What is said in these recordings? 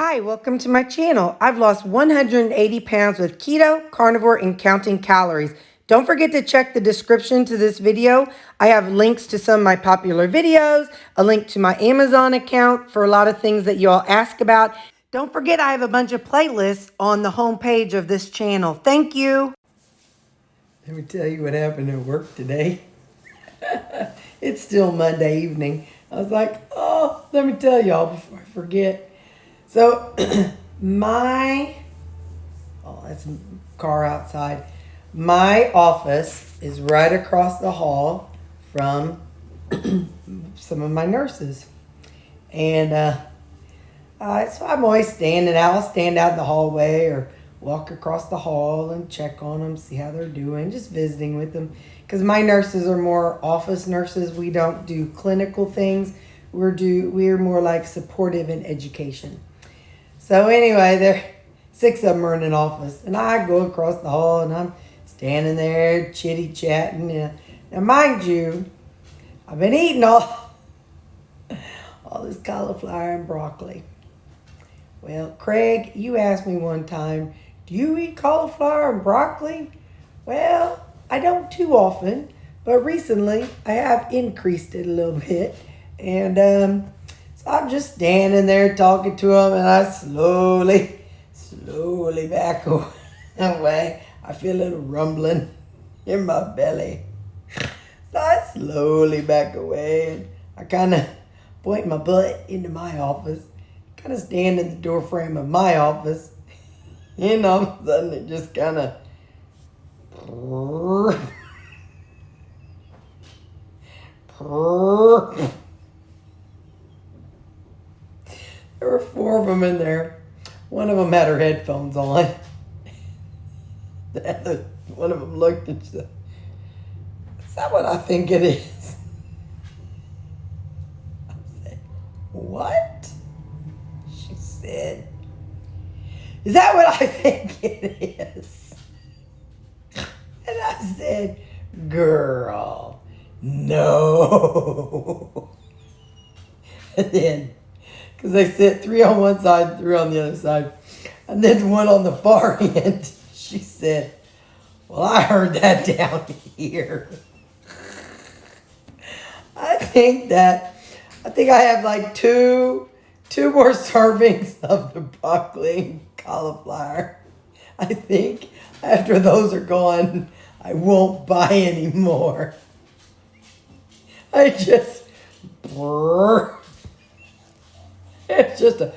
Hi, welcome to my channel. I've lost 180 pounds with keto, carnivore, and counting calories. Don't forget to check the description to this video. I have links to some of my popular videos, a link to my Amazon account for a lot of things that you all ask about. Don't forget I have a bunch of playlists on the homepage of this channel. Thank you. Let me tell you what happened at work today. It's still Monday evening. I was like, oh, let me tell y'all before I forget. So, that's a car outside. My office is right across the hall from some of my nurses. And so I'm always standing out. I'll stand out in the hallway or walk across the hall and check on them, see how they're doing, just visiting with them. Because my nurses are more office nurses. We don't do clinical things. We're more like supportive in education. So anyway, 6 of them are in an office, and I go across the hall, and I'm standing there chitty-chatting. Now, mind you, I've been eating all this cauliflower and broccoli. Well, Craig, you asked me one time, do you eat cauliflower and broccoli? Well, I don't too often, but recently I have increased it a little bit, and so I'm just standing there talking to him, and I slowly back away. I feel a little rumbling in my belly. So I slowly back away, and I kind of point my butt into my office, kind of stand in the door frame of my office, and all of a sudden it just kind of... There were 4 of them in there. One of them had her headphones on. One of them looked and said, is that what I think it is? I said, what? She said, is that what I think it is? And I said, girl, no. And then, because they sit 3 on one side, 3 on the other side. And then the one on the far end, she said, well, I heard that down here. I think I have like two more servings of the broccoli and cauliflower. I think after those are gone, I won't buy any more. It's just a...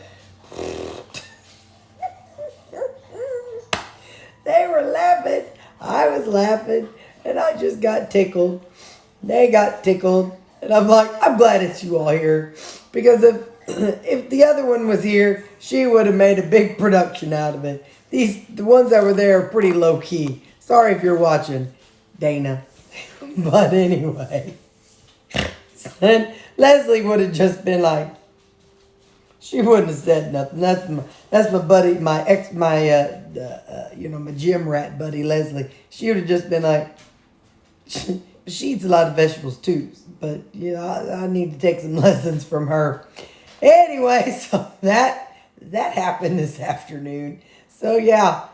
They were laughing. I was laughing. And I just got tickled. They got tickled. And I'm like, I'm glad it's you all here. Because if the other one was here, she would have made a big production out of it. The ones that were there are pretty low key. Sorry if you're watching, Dana. But anyway. And Leslie would have just been like, she wouldn't have said nothing. That's my buddy, my gym rat buddy, Leslie. She would have just been like, she eats a lot of vegetables too, but I need to take some lessons from her. Anyway, so that happened this afternoon. So yeah,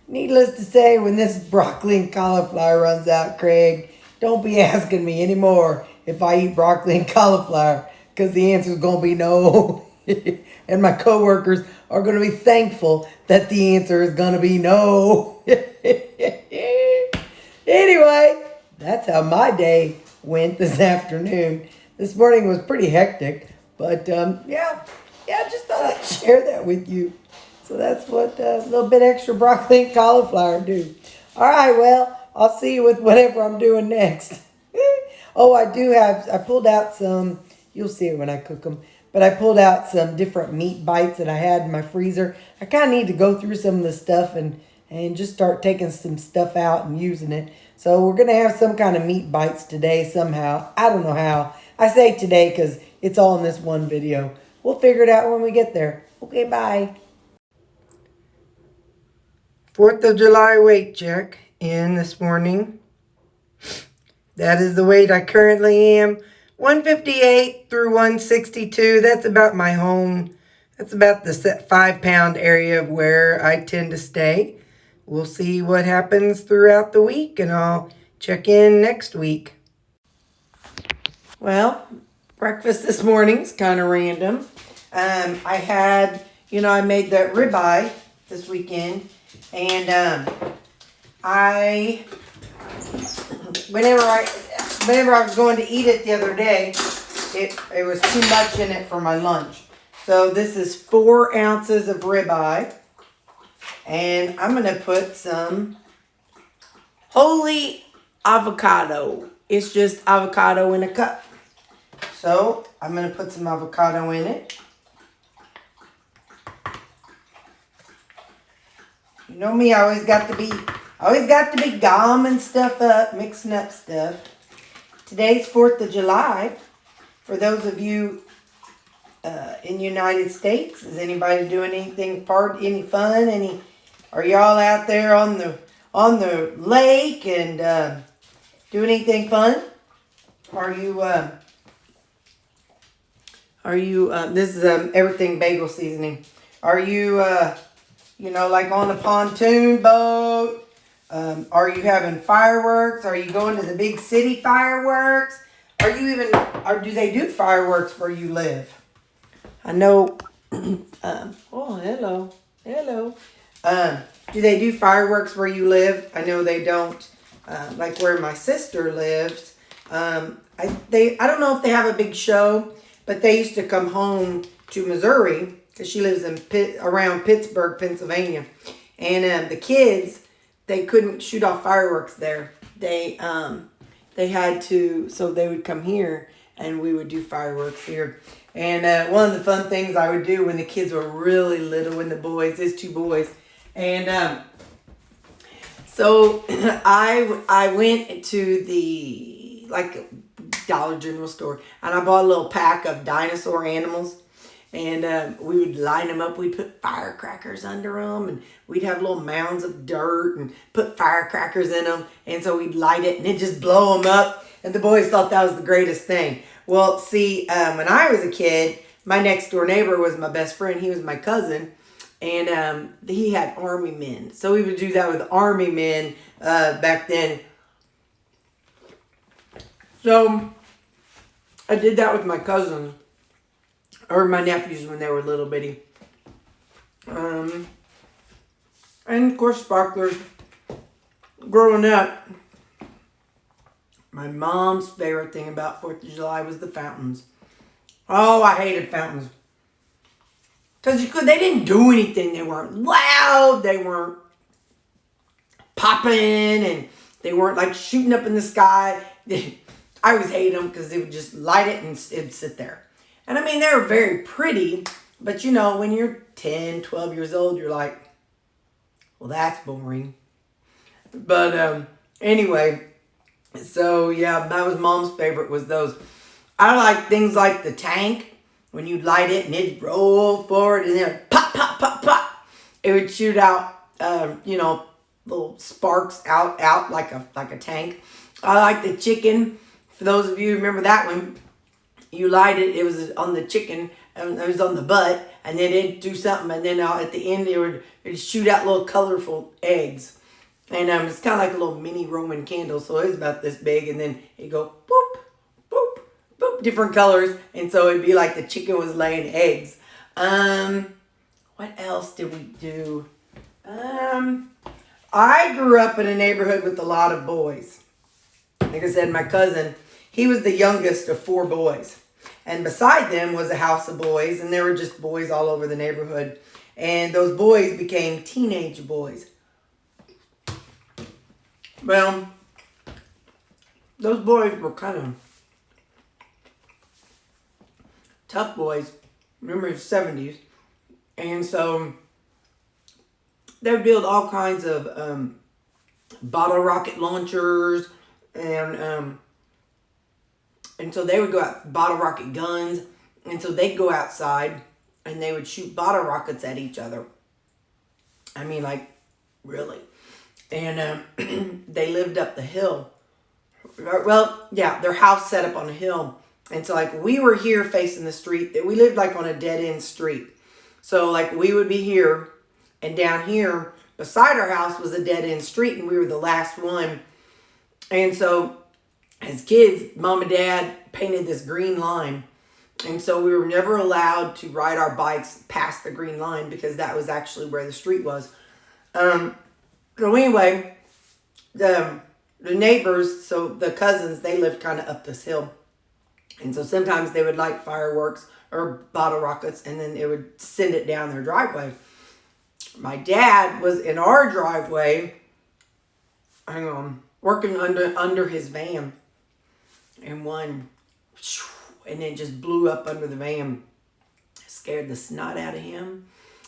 needless to say, when this broccoli and cauliflower runs out, Craig, don't be asking me anymore if I eat broccoli and cauliflower, because the answer is going to be no. And my coworkers are going to be thankful that the answer is going to be no. Anyway, that's how my day went this afternoon. This morning was pretty hectic, but just thought I'd share that with you. So that's what a little bit extra broccoli and cauliflower do. All right, well, I'll see you with whatever I'm doing next. Oh, I pulled out some... You'll see it when I cook them. But I pulled out some different meat bites that I had in my freezer. I kind of need to go through some of the stuff and just start taking some stuff out and using it. So we're going to have some kind of meat bites today somehow. I don't know how. I say today because it's all in this one video. We'll figure it out when we get there. Okay, bye. 4th of July weight check in this morning. That is the weight I currently am. 158 through 162. That's about my home That's about the 5-pound area of where I tend to stay. We'll see what happens throughout the week, and I'll check in next week. Well, breakfast this morning's kind of random. I had, I made that ribeye this weekend, and whenever I was going to eat it the other day, it was too much in it for my lunch. So this is 4 ounces of ribeye, and I'm gonna put some holy avocado. It's just avocado in a cup. So I'm gonna put some avocado in it. You know me, I always got to be gomming stuff up, mixing up stuff. Today's 4th of July. For those of you in the United States, is anybody doing anything any fun? Are y'all out there on the lake and doing anything fun? Are you this is everything bagel seasoning. Are you like on a pontoon boat? Are you having fireworks? Are you going to the big city fireworks? Do they do fireworks where you live? I know, hello. Do they do fireworks where you live? I know they don't, like where my sister lives. I don't know if they have a big show, but they used to come home to Missouri, because she lives around Pittsburgh, Pennsylvania. And the kids, they couldn't shoot off fireworks there. They had to, so they would come here and we would do fireworks here. And one of the fun things I would do when the kids were really little, when there's 2 boys. And so I went to the Dollar General store, and I bought a little pack of dinosaur animals. And we would line them up. We'd put firecrackers under them, and we'd have little mounds of dirt and put firecrackers in them. And so we'd light it, and it'd just blow them up. And the boys thought that was the greatest thing. Well, see, when I was a kid, my next door neighbor was my best friend. He was my cousin, and he had army men. So we would do that with army men back then. So I did that with my cousin. Or my nephews when they were little bitty. And of course, sparklers. Growing up, my mom's favorite thing about 4th of July was the fountains. Oh, I hated fountains. Because they didn't do anything. They weren't loud. They weren't popping. And they weren't shooting up in the sky. I always hated them because they would just light it and it'd sit there. And I mean, they were very pretty, but when you're 10, 12 years old, you're like, well, that's boring. But anyway, so yeah, that was Mom's favorite, was those. I like things like the tank, when you'd light it and it'd roll forward and then pop, pop, pop, pop. It would shoot out, little sparks out like a tank. I like the chicken. For those of you who remember that one, you light it, it was on the chicken, and it was on the butt, and then it'd do something, and then at the end it'd shoot out little colorful eggs. And it's kind of like a little mini Roman candle, so it was about this big, and then it'd go boop, boop, boop, different colors, and so it'd be like the chicken was laying eggs. What else did we do? I grew up in a neighborhood with a lot of boys. Like I said, my cousin, he was the youngest of 4 boys. And beside them was a house of boys, and there were just boys all over the neighborhood. And those boys became teenage boys. Well, those boys were kind of tough boys. Remember, the 70s. And so they would build all kinds of bottle rocket launchers, and so they would go out, bottle rocket guns, and so they'd go outside and they would shoot bottle rockets at each other. I mean, really. And they lived up the hill. Well, yeah, their house set up on a hill. And so we were here facing the street. We lived on a dead end street. So like we would be here, and down here beside our house was a dead-end street, and we were the last one. And so as kids, Mom and Dad painted this green line. And so we were never allowed to ride our bikes past the green line because that was actually where the street was. So anyway, the neighbors, so the cousins, they lived kind of up this hill. And so sometimes they would light fireworks or bottle rockets, and then it would send it down their driveway. My dad was in our driveway, working under his van, and one, and then just blew up under the van. Scared the snot out of him.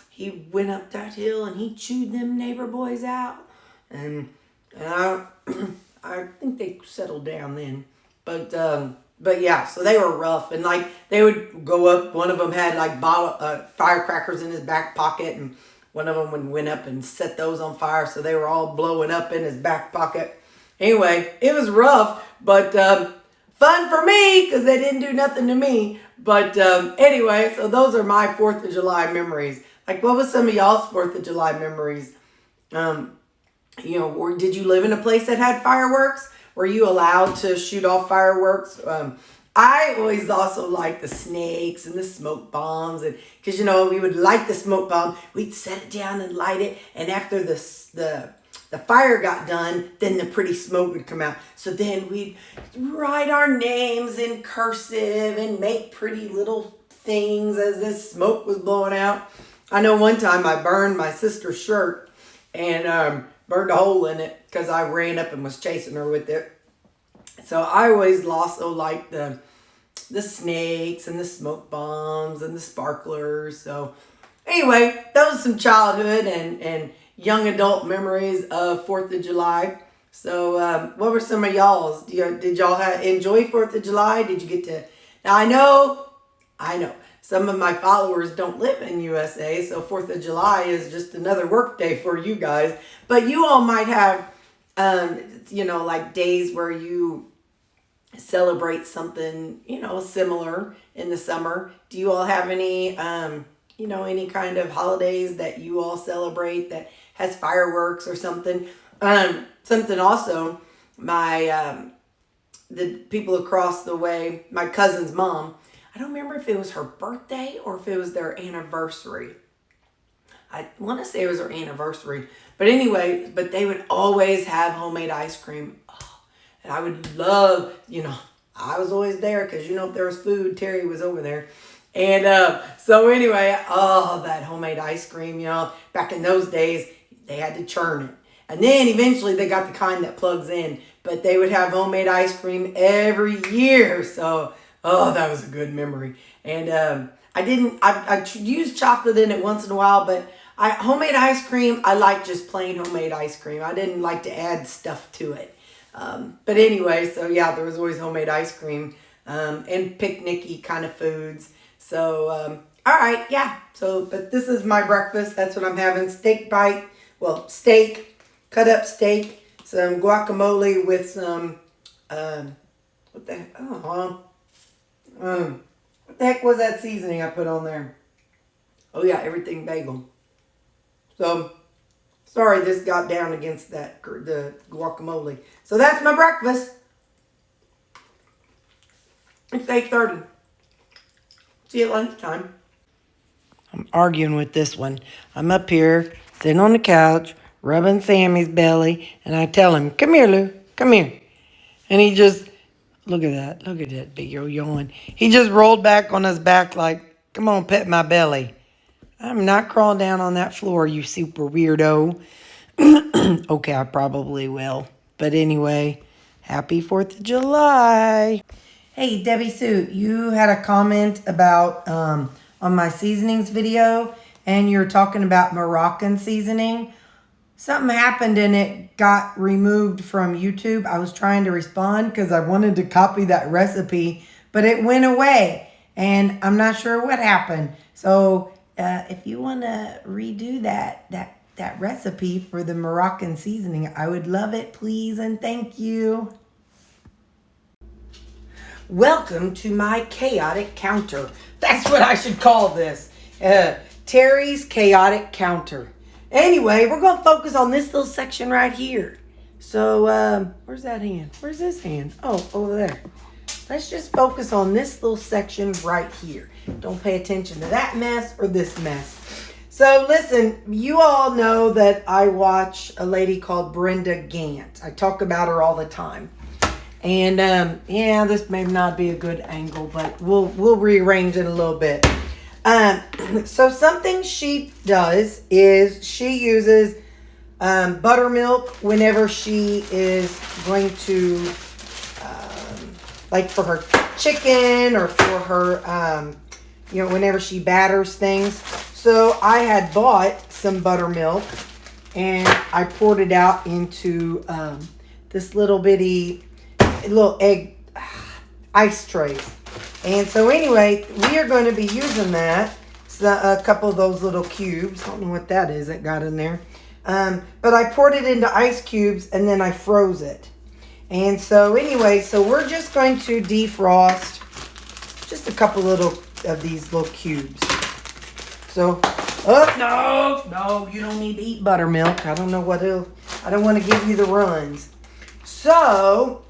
He went up that hill and he chewed them neighbor boys out, and I think they settled down then, but yeah, so they were rough, and like they would go up. One of them had like firecrackers in his back pocket, and one of them went up and set those on fire, so they were all blowing up in his back pocket. Anyway, it was rough, but fun for me because they didn't do nothing to me. But anyway, so those are my 4th of July memories. Like, what was some of y'all's 4th of July memories? Or did you live in a place that had fireworks? Were you allowed to shoot off fireworks? I always also liked the snakes and the smoke bombs, and because we would light the smoke bomb, we'd set it down and light it, and after the fire got done, then the pretty smoke would come out. So then we'd write our names in cursive and make pretty little things as this smoke was blowing out. I know one time I burned my sister's shirt and burned a hole in it because I ran up and was chasing her with it. So I always also liked the snakes and the smoke bombs and the sparklers. So anyway, that was some childhood and young adult memories of 4th of July. So what were some of y'all's? Did y'all enjoy 4th of July? Did you get to... Now I know some of my followers don't live in USA, so 4th of July is just another work day for you guys. But you all might have, like days where you celebrate something, similar in the summer. Do you all have any, any kind of holidays that you all celebrate that has fireworks or something? Something also, the people across the way, my cousin's mom, I don't remember if it was her birthday or if it was their anniversary. I want to say it was her anniversary. But anyway, they would always have homemade ice cream. Oh, and I would love, I was always there because, if there was food, Terry was over there. And so anyway, that homemade ice cream, back in those days, they had to churn it. And then eventually they got the kind that plugs in. But they would have homemade ice cream every year. So... that was a good memory. And I used chocolate in it once in a while, but homemade ice cream, I like just plain homemade ice cream. I didn't like to add stuff to it. But anyway, so yeah, there was always homemade ice cream and picnicky kind of foods. So, all right, yeah. So, but this is my breakfast. That's what I'm having. Steak, cut up steak, some guacamole with some, what the heck was that seasoning I put on there? Oh yeah, everything bagel. So, sorry this got down against the guacamole. So that's my breakfast. It's 8:30. See you at lunchtime. I'm arguing with this one. I'm up here, sitting on the couch, rubbing Sammy's belly, and I tell him, come here, Lou, come here. And he just... Look at that big old yawn. He just rolled back on his back like, come on, pet my belly. I'm not crawling down on that floor, you super weirdo. Okay, I probably will. But anyway, happy 4th of July. Hey, Debbie Sue, you had a comment about on my seasonings video, and you're talking about Moroccan seasoning. Something happened and it got removed from YouTube. I was trying to respond because I wanted to copy that recipe, but it went away and I'm not sure what happened. So if you want to redo that recipe for the Moroccan seasoning, I would love it, please, and thank you. Welcome to my chaotic counter. That's what I should call this. Terry's chaotic counter. Anyway, we're going to focus on this little section right here. So, where's that hand? Where's this hand? Oh, over there. Let's just focus on this little section right here. Don't pay attention to that mess or this mess. So, listen, you all know that I watch a lady called Brenda Gant. I talk about her all the time. And, yeah, this may not be a good angle, but we'll rearrange it a little bit. So something she does is she uses buttermilk whenever she is going to, like for her chicken or for her, whenever she batters things. So I had bought some buttermilk and I poured it out into this little egg ice trays. And so anyway, we are going to be using that. It's a couple of those little cubes. I don't know what that is that got in there. But I poured it into ice cubes and then I froze it. And so anyway, so we're just going to defrost just a couple of these little cubes. So, no, you don't need to eat buttermilk. I don't know I don't want to give you the runs. So,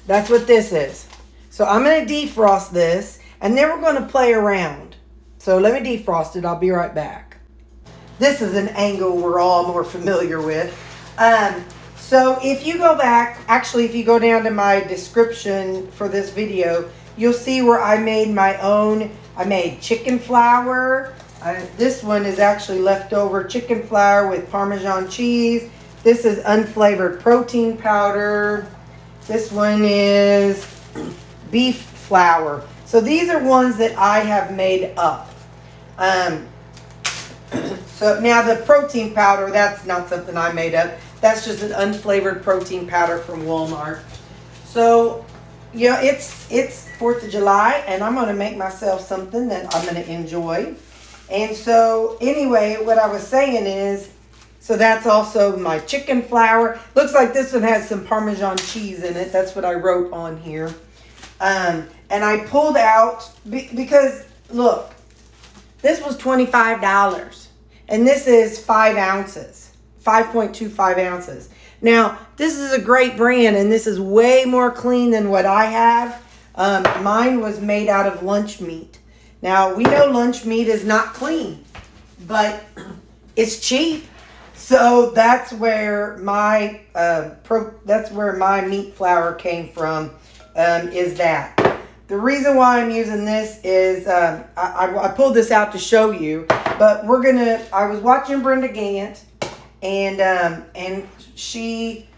that's what this is. So I'm going to defrost this, and then we're going to play around. So let me defrost it. I'll be right back. This is an angle we're all more familiar with. So if you go back, actually if you go down to my description for this video, you'll see where I made my own. I made chicken flour. This one is actually leftover chicken flour with Parmesan cheese. This is unflavored protein powder. This one is beef flour. So these are ones that I have made up. So now the protein powder, that's not something I made up. That's just an unflavored protein powder from Walmart. So, it's 4th of July and I'm going to make myself something that I'm going to enjoy. And so anyway, what I was saying is, so that's also my chicken flour. Looks like this one has some Parmesan cheese in it. That's what I wrote on here. And I pulled out, because look, this was $25 and this is 5 ounces, 5.25 ounces. Now, this is a great brand and this is way more clean than what I have. Mine was made out of lunch meat. Now, we know lunch meat is not clean, but it's cheap. So that's where my meat flour came from. Is that the reason why I'm using this is I pulled this out to show you, but I was watching Brenda Gant and she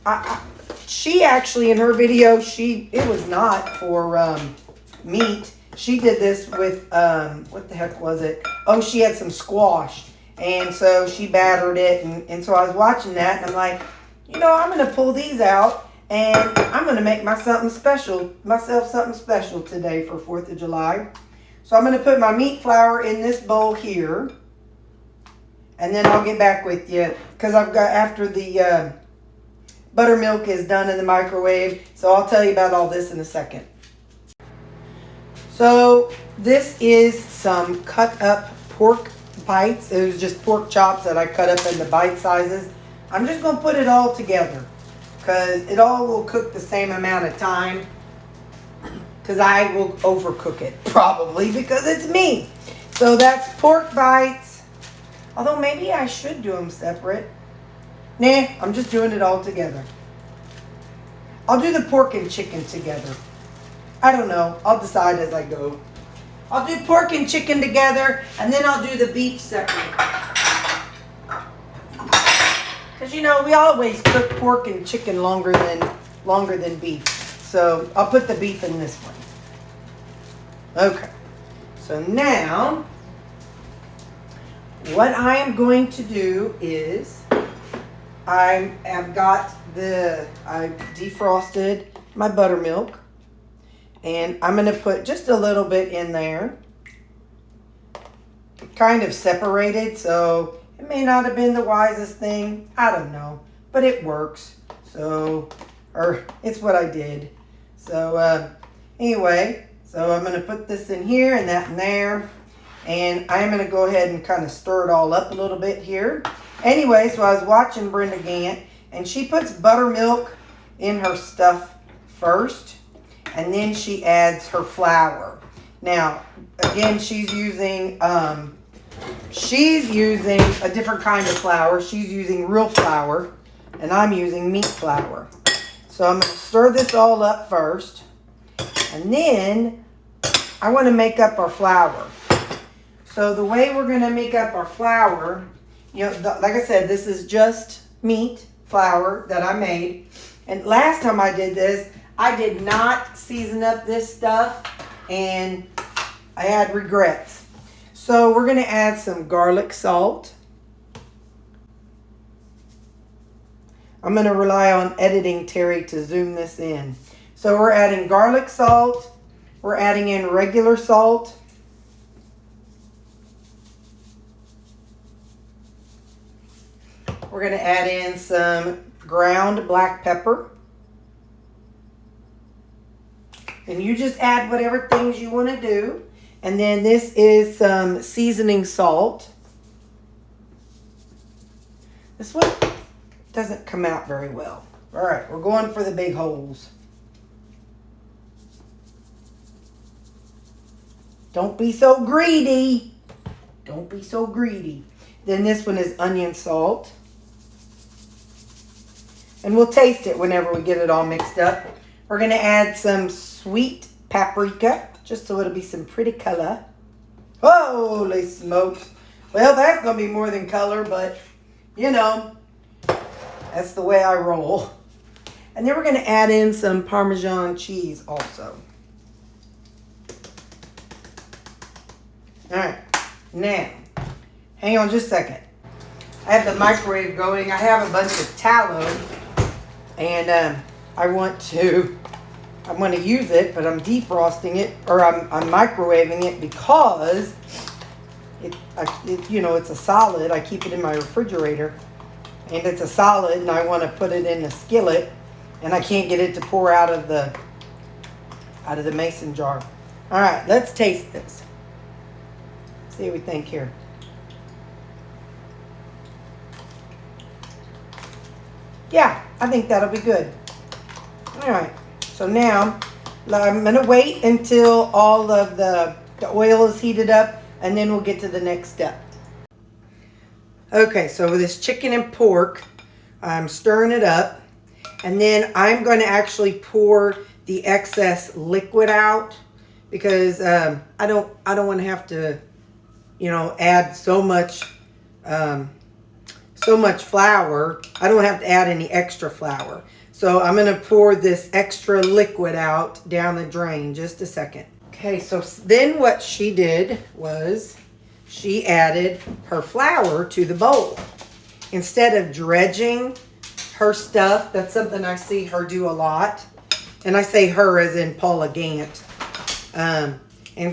actually in her video it was not for meat. She did this with what the heck was it? Oh, she had some squash and so she battered it and so I was watching that and I'm like, I'm gonna pull these out. And I'm going to make myself something special today for 4th of July. So I'm going to put my meat flour in this bowl here. And then I'll get back with you. Because after the buttermilk is done in the microwave. So I'll tell you about all this in a second. So this is some cut up pork bites. It was just pork chops that I cut up into bite sizes. I'm just going to put it all together. Because it all will cook the same amount of time. Because I will overcook it. Probably because it's me. So that's pork bites. Although maybe I should do them separate. Nah, I'm just doing it all together. I'll do the pork and chicken together. I don't know. I'll decide as I go. I'll do pork and chicken together. And then I'll do the beef separate. Because, we always cook pork and chicken longer than beef. So, I'll put the beef in this one. Okay. So, now, what I am going to do is, I defrosted my buttermilk. And I'm going to put just a little bit in there. Kind of separated, so it may not have been the wisest thing. I don't know. But it works. Or it's what I did. So, anyway. So, I'm going to put this in here and that in there. And I'm going to go ahead and kind of stir it all up a little bit here. Anyway, so I was watching Brenda Gant, and she puts buttermilk in her stuff first, and then she adds her flour. Now, again, she's using a different kind of flour. She's using real flour, and I'm using meat flour. So I'm going to stir this all up first, and then I want to make up our flour. So the way we're going to make up our flour, you know, like I said, this is just meat flour that I made. And last time I did this, I did not season up this stuff, and I had regrets. So we're going to add some garlic salt. I'm going to rely on editing Terry to zoom this in. So we're adding garlic salt. We're adding in regular salt. We're going to add in some ground black pepper. And you just add whatever things you want to do. And then this is some seasoning salt. This one doesn't come out very well. All right, we're going for the big holes. Don't be so greedy. Don't be so greedy. Then this one is onion salt. And we'll taste it whenever we get it all mixed up. We're going to add some sweet paprika, just so it'll be some pretty color. Holy smokes. Well, that's going to be more than color, but, you know, that's the way I roll. And then we're going to add in some Parmesan cheese also. All right. Now, hang on just a second. I have the microwave going. I have a bunch of tallow. And I'm going to use it, but I'm defrosting it, or I'm microwaving it because you know, it's a solid. I keep it in my refrigerator, and it's a solid, and I want to put it in the skillet, and I can't get it to pour out of the mason jar. All right, let's taste this. See what we think here. Yeah, I think that'll be good. All right, so now I'm going to wait until all of the oil is heated up, and then we'll get to the next step. Okay, so with this chicken and pork, I'm stirring it up, and then I'm going to actually pour the excess liquid out because I don't want to have to, you know, add so much flour. I don't have to add any extra flour. So I'm going to pour this extra liquid out down the drain. Just a second. Okay, so then what she did was she added her flour to the bowl. Instead of dredging her stuff, that's something I see her do a lot. And I say her as in Paula Gant. And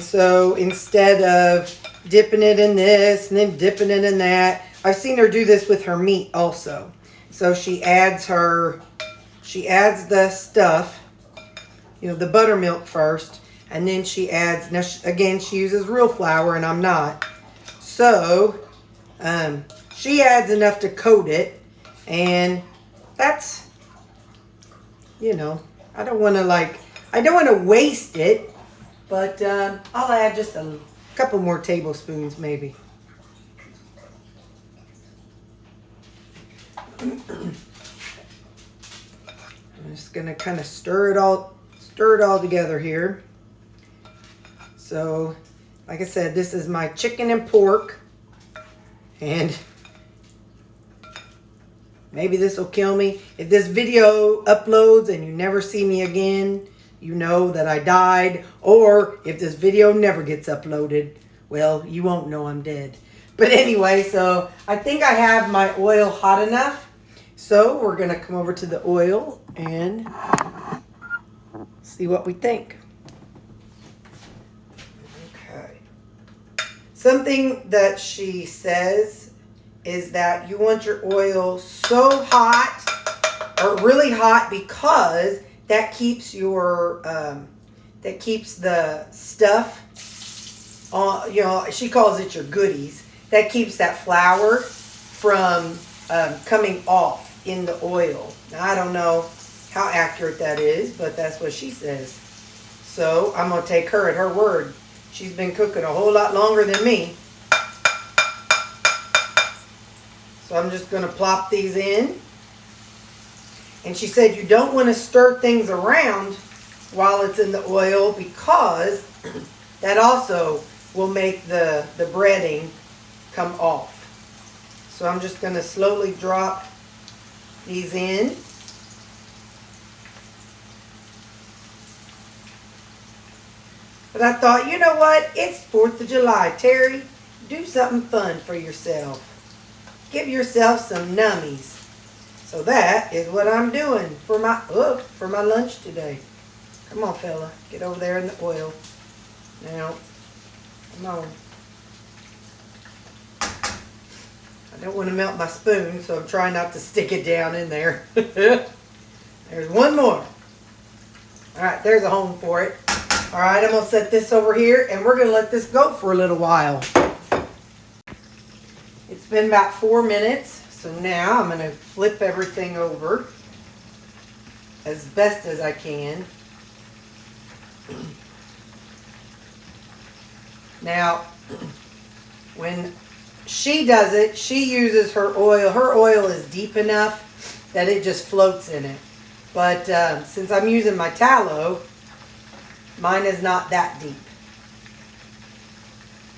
so instead of dipping it in this and then dipping it in that, I've seen her do this with her meat also. So she adds the stuff, you know, the buttermilk first, and then she adds, now again, she uses real flour and I'm not. So she adds enough to coat it, and that's, you know, I don't want to waste it, but I'll add just a couple more tablespoons maybe. I'm just gonna kind of stir it all together here. So, like I said, this is my chicken and pork, and maybe this will kill me. If this video uploads and you never see me again, you know that I died. Or if this video never gets uploaded, well, you won't know I'm dead. But anyway, so I think I have my oil hot enough. So we're going to come over to the oil and see what we think. Okay. Something that she says is that you want your oil so hot or really hot because that keeps your the stuff you know, she calls it your goodies. That keeps that flour from coming off in the oil. Now, I don't know how accurate that is, but that's what she says. So I'm going to take her at her word. She's been cooking a whole lot longer than me. So I'm just going to plop these in. And she said you don't want to stir things around while it's in the oil because that also will make the breading come off. So I'm just going to slowly drop these in. But I thought, you know what? It's 4th of July. Terry, do something fun for yourself. Give yourself some nummies. So that is what I'm doing for my lunch today. Come on, fella. Get over there in the oil. Now, come on. I don't want to melt my spoon, so I'm trying not to stick it down in there. There's one more. All right, there's a home for it. All right, I'm going to set this over here, and we're going to let this go for a little while. It's been about 4 minutes. So now I'm going to flip everything over as best as I can. Now, when she does it, she uses her oil. Her oil is deep enough that it just floats in it. But since I'm using my tallow, mine is not that deep.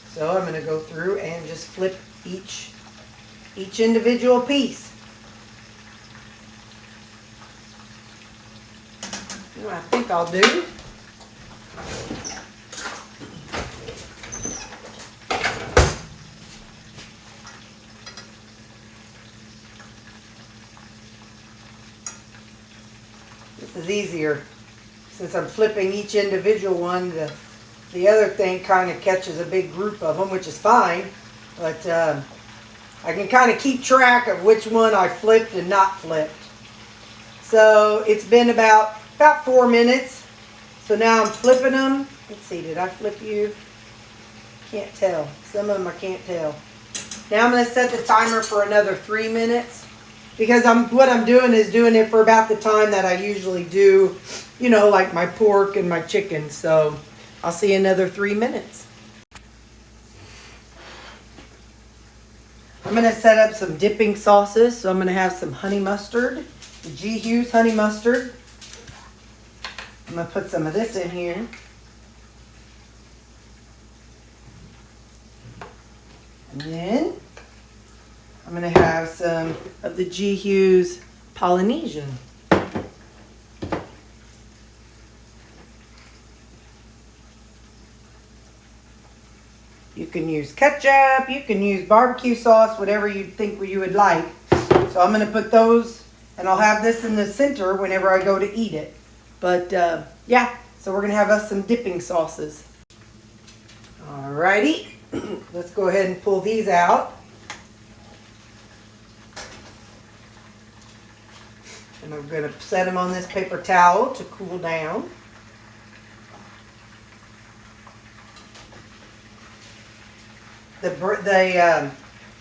So I'm going to go through and just flip each individual piece. You know what I think I'll do? This is easier. Since I'm flipping each individual one, the other thing kind of catches a big group of them, which is fine. But I can kind of keep track of which one I flipped and not flipped. So it's been about 4 minutes. So now I'm flipping them. Let's see, did I flip you? Can't tell. Some of them I can't tell. Now I'm going to set the timer for another 3 minutes. Because what I'm doing is doing it for about the time that I usually do, you know, like my pork and my chicken. So I'll see you another 3 minutes. I'm going to set up some dipping sauces. So I'm going to have some honey mustard, the G. Hughes honey mustard. I'm going to put some of this in here. And then I'm going to have some of the G. Hughes Polynesian. You can use ketchup, you can use barbecue sauce, whatever you think you would like. So I'm going to put those, and I'll have this in the center whenever I go to eat it. But yeah, so we're going to have us some dipping sauces. Alrighty, let's go ahead and pull these out. And I'm going to set them on this paper towel to cool down. The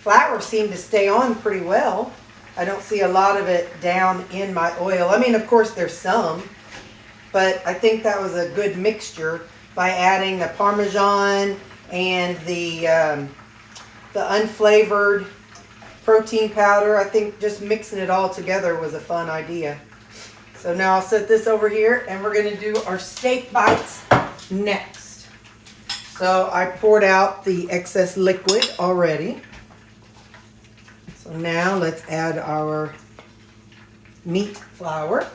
flour seemed to stay on pretty well. I don't see a lot of it down in my oil. I mean, of course, there's some, but I think that was a good mixture by adding the Parmesan and the unflavored protein powder. I think just mixing it all together was a fun idea. So now I'll set this over here, and we're going to do our steak bites next. So I poured out the excess liquid already. So now let's add our meat flour.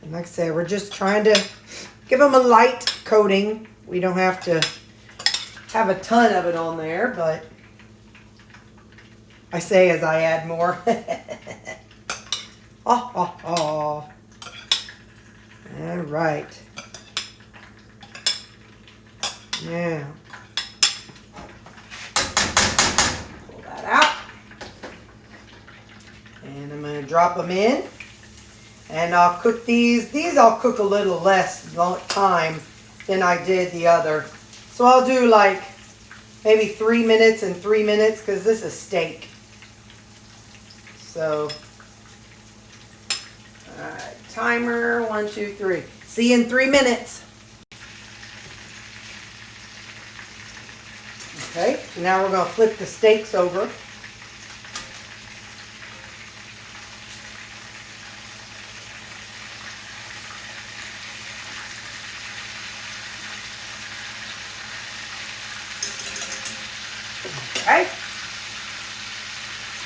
And like I said, we're just trying to give them a light coating. We don't have to have a ton of it on there, but I say as I add more. Oh. All right. Now, pull that out. And I'm going to drop them in. And I'll cook these. These I'll cook a little less time than I did the other. So I'll do like maybe 3 minutes and 3 minutes because this is steak. So, all right, timer, 1, 2, 3. See you in 3 minutes. Okay, so now we're going to flip the steaks over. Okay.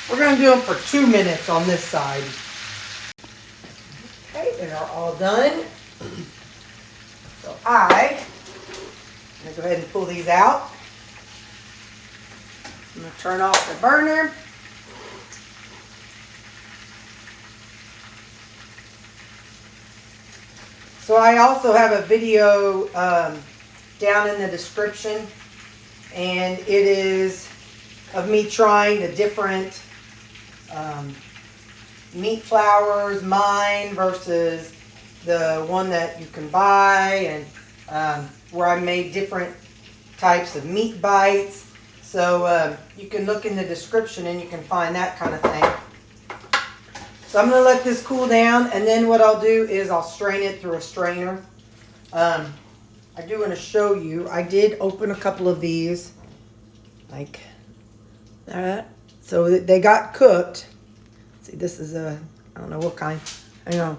We're going to do them for 2 minutes on this side. Okay, they are all done. So I'm going to go ahead and pull these out. I'm going to turn off the burner. So I also have a video down in the description, and it is of me trying the different meat flours, mine versus the one that you can buy, and where I made different types of meat bites. So you can look in the description and you can find that kind of thing. So I'm going to let this cool down, and then what I'll do is I'll strain it through a strainer. I do want to show you, I did open a couple of these like that. So they got cooked. See, this is a, I don't know what kind. Hang on.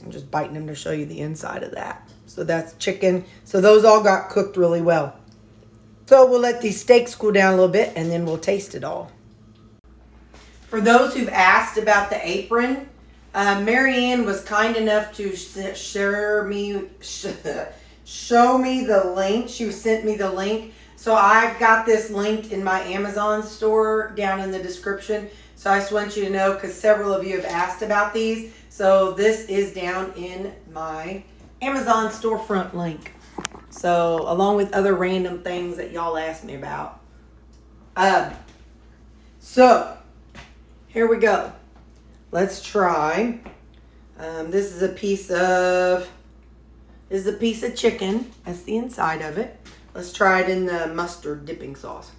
I'm just biting them to show you the inside of that. So that's chicken. So those all got cooked really well. So we'll let these steaks cool down a little bit, and then we'll taste it all. For those who've asked about the apron, Marianne was kind enough to show me the link. She sent me the link. So I've got this linked in my Amazon store down in the description. So I just want you to know, because several of you have asked about these. So this is down in my Amazon storefront link. So along with other random things that y'all asked me about. So here we go. Let's try. This is a piece of chicken. That's the inside of it. Let's try it in the mustard dipping sauce.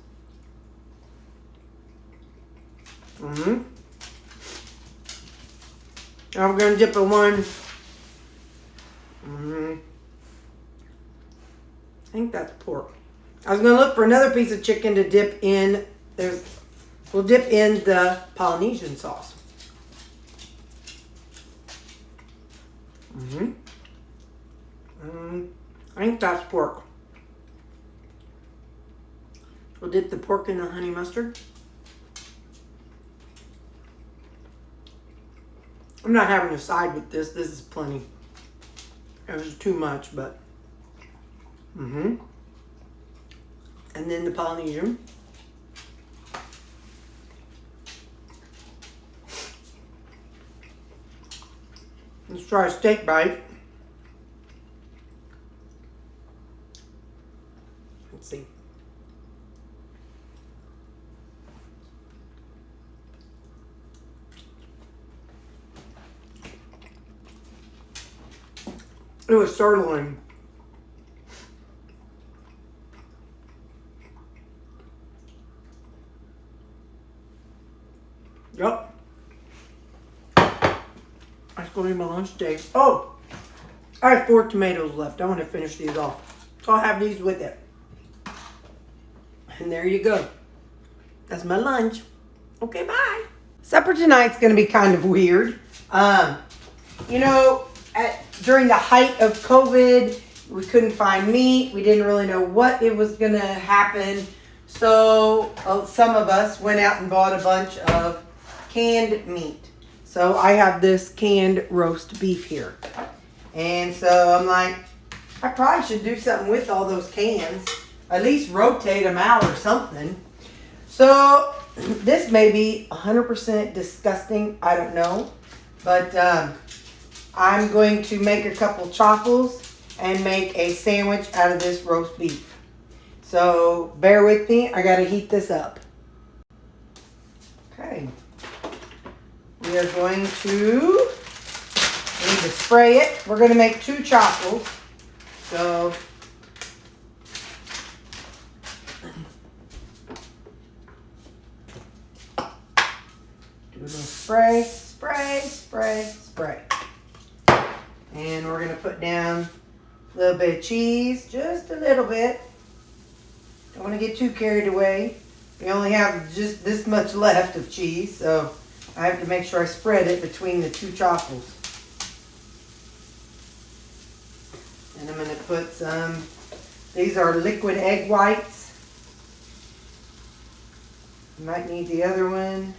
Now we're going to dip it one. I think that's pork. I was going to look for another piece of chicken to dip in. We'll dip in the Polynesian sauce. I think that's pork. We'll dip the pork in the honey mustard. I'm not having a side with this. This is plenty. It was too much, but. And then the Polynesian. Let's try a steak bite. Let's see. It was sirloin. Yep. That's going to be my lunch today. Oh, I have 4 tomatoes left. I want to finish these off. So I'll have these with it. And there you go. That's my lunch. Okay, bye. Supper tonight's going to be kind of weird. You know, during the height of COVID, we couldn't find meat. We didn't really know what it was going to happen. So some of us went out and bought a bunch of canned meat. So I have this canned roast beef here. And so I'm like, I probably should do something with all those cans. At least rotate them out or something. So this may be 100% disgusting. I don't know. But I'm going to make a couple chaffles and make a sandwich out of this roast beef. So bear with me. I got to heat this up. Okay. we are going to need to spray it. We're going to make 2 chocolate. So do a little spray, spray, spray, spray. And we're going to put down a little bit of cheese, just a little bit. Don't want to get too carried away. We only have just this much left of cheese, so I have to make sure I spread it between the 2 chocolates. And I'm going to put some, these are liquid egg whites. Might need the other one.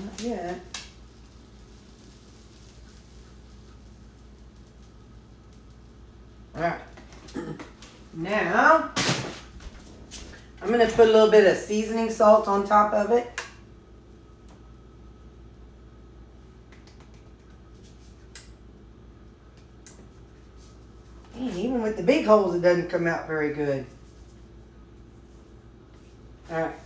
Not yet. Alright. Now, I'm going to put a little bit of seasoning salt on top of it. And even with the big holes, it doesn't come out very good. Alright,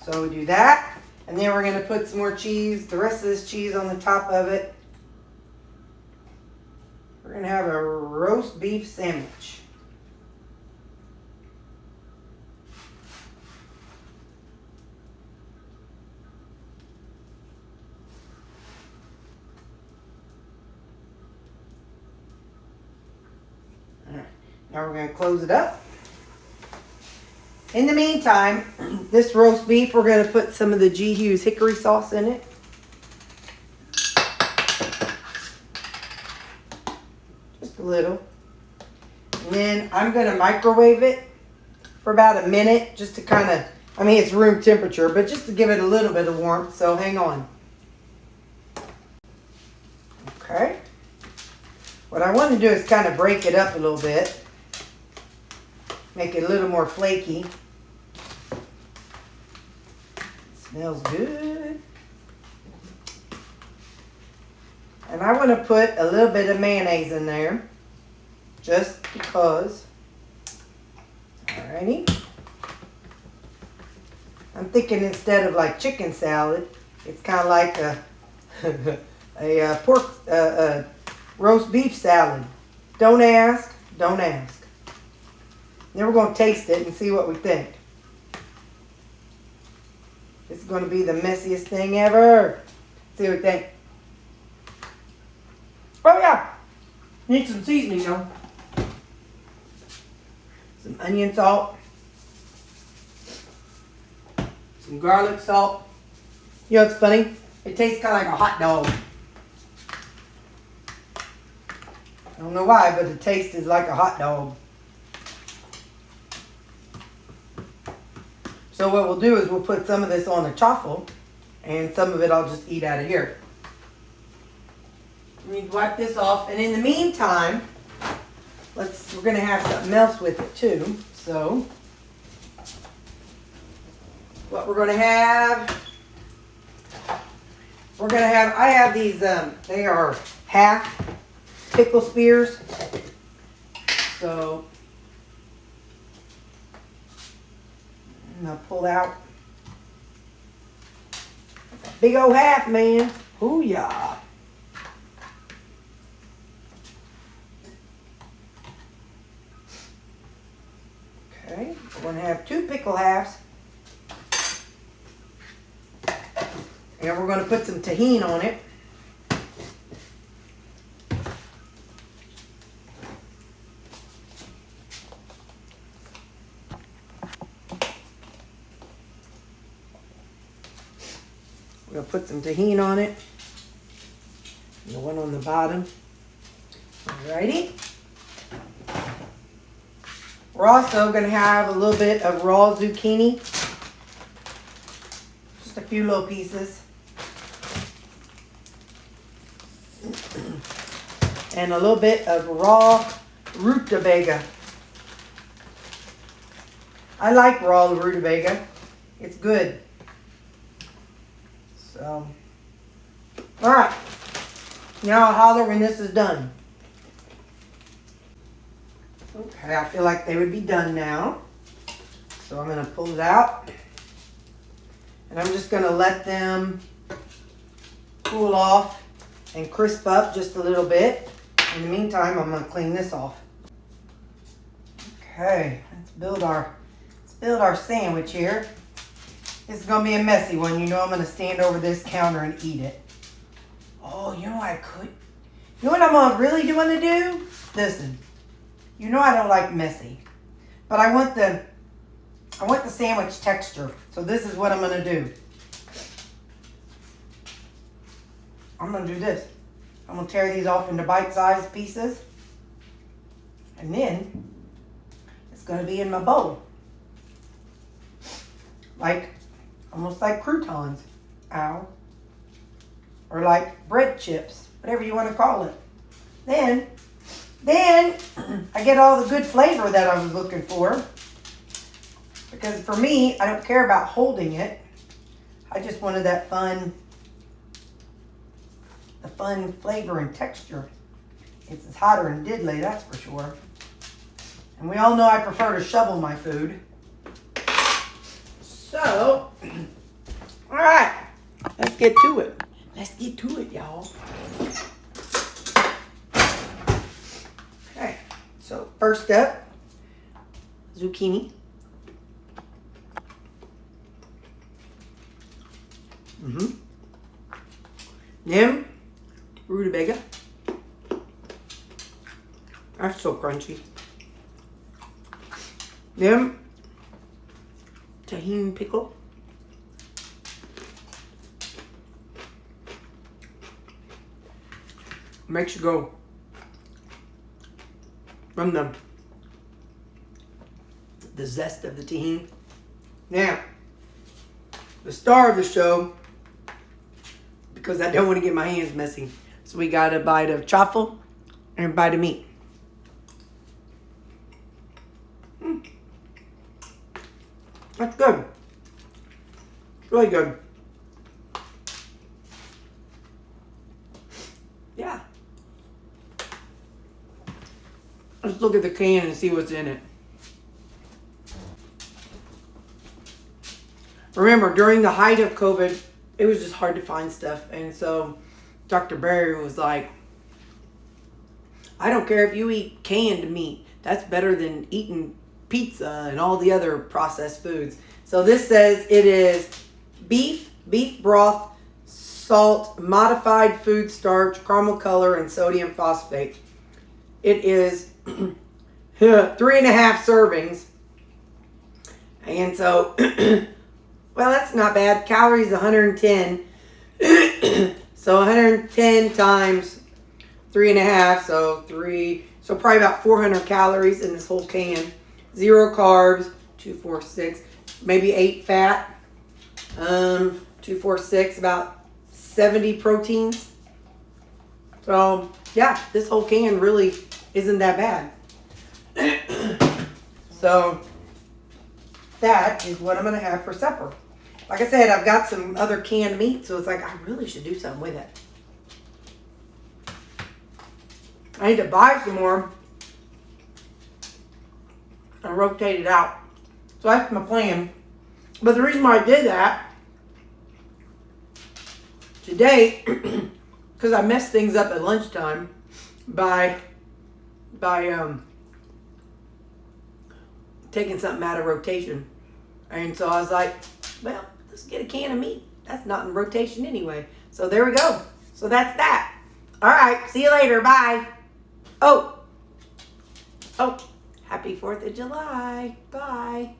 so we do that. And then we're going to put some more cheese, the rest of this cheese on the top of it. We're going to have a roast beef sandwich. Alright, now we're going to close it up. In the meantime, this roast beef, we're going to put some of the G. Hughes hickory sauce in it. Just a little. And then I'm going to microwave it for about a minute just to kind of, I mean, it's room temperature, but just to give it a little bit of warmth. So hang on. Okay. What I want to do is kind of break it up a little bit. Make it a little more flaky. Smells good. And I want to put a little bit of mayonnaise in there. Just because. Alrighty. I'm thinking instead of like chicken salad, it's kind of like a roast beef salad. Don't ask. Don't ask. Then we're going to taste it and see what we think. This is going to be the messiest thing ever. See what we think. Oh yeah. Need some seasoning though. Some onion salt. Some garlic salt. You know what's funny? It tastes kind of like a hot dog. I don't know why, but the taste is like a hot dog. So what we'll do is we'll put some of this on a chaffle, and some of it I'll just eat out of here. We need to wipe this off, and in the meantime, we're going to have something else with it too. So what we're going to have, I have these, they are half pickle spears. So I'm going to pull out a big old half, man. Ooh, yeah. Okay, we're going to have 2 pickle halves. And we're going to put some tahini on it. We're going to put some tahini on it. The one on the bottom. Alrighty. We're also going to have a little bit of raw zucchini. Just a few little pieces. And a little bit of raw rutabaga. I like raw rutabaga. It's good. So, alright. Now I'll holler when this is done. Okay, I feel like they would be done now. So I'm going to pull it out. And I'm just gonna let them cool off and crisp up just a little bit. In the meantime, I'm gonna clean this off. Okay, let's build our sandwich here. This is gonna be a messy one. You know I'm gonna stand over this counter and eat it. Oh, you know what I could? You know what I'm really want to do? Listen, you know I don't like messy, but I want the sandwich texture. So this is what I'm gonna do. I'm gonna do this. I'm gonna tear these off into bite-sized pieces, and then it's gonna be in my bowl, like almost like croutons, ow, or like bread chips, whatever you want to call it. Then I get all the good flavor that I was looking for. Because for me, I don't care about holding it. I just wanted that fun flavor and texture. It's hotter than diddly, that's for sure. And we all know I prefer to shovel my food. So, all right, let's get to it. Let's get to it, y'all. Okay, so first up, zucchini. Then, rutabaga. That's so crunchy. Then, tahini pickle. Makes you go from the zest of the tahini. Now, the star of the show, because I don't want to get my hands messy. So we got a bite of chaffle and a bite of meat. That's good. It's really good. Yeah. Let's look at the can and see what's in it. Remember, during the height of COVID, it was just hard to find stuff. And so Dr. Berry was like, I don't care if you eat canned meat. That's better than eating pizza and all the other processed foods. So this says it is beef broth, salt, modified food starch, caramel color, and sodium phosphate. It is 3.5 servings. And so, well, that's not bad. Calories 110. So 110 times 3.5, so probably about 400 calories in this whole can. 0 carbs, 2, 4, 6, maybe 8 fat, 2, 4, 6, about 70 proteins. So yeah, this whole can really isn't that bad. So that is what I'm gonna have for supper. Like I said, I've got some other canned meat, so it's like I really should do something with it. I need to buy some more and rotate it out. So that's my plan. But the reason why I did that today, because I messed things up at lunchtime by taking something out of rotation. And so I was like, well, let's get a can of meat. That's not in rotation anyway. So there we go. So that's that. All right. See you later. Bye. Oh, happy 4th of July. Bye.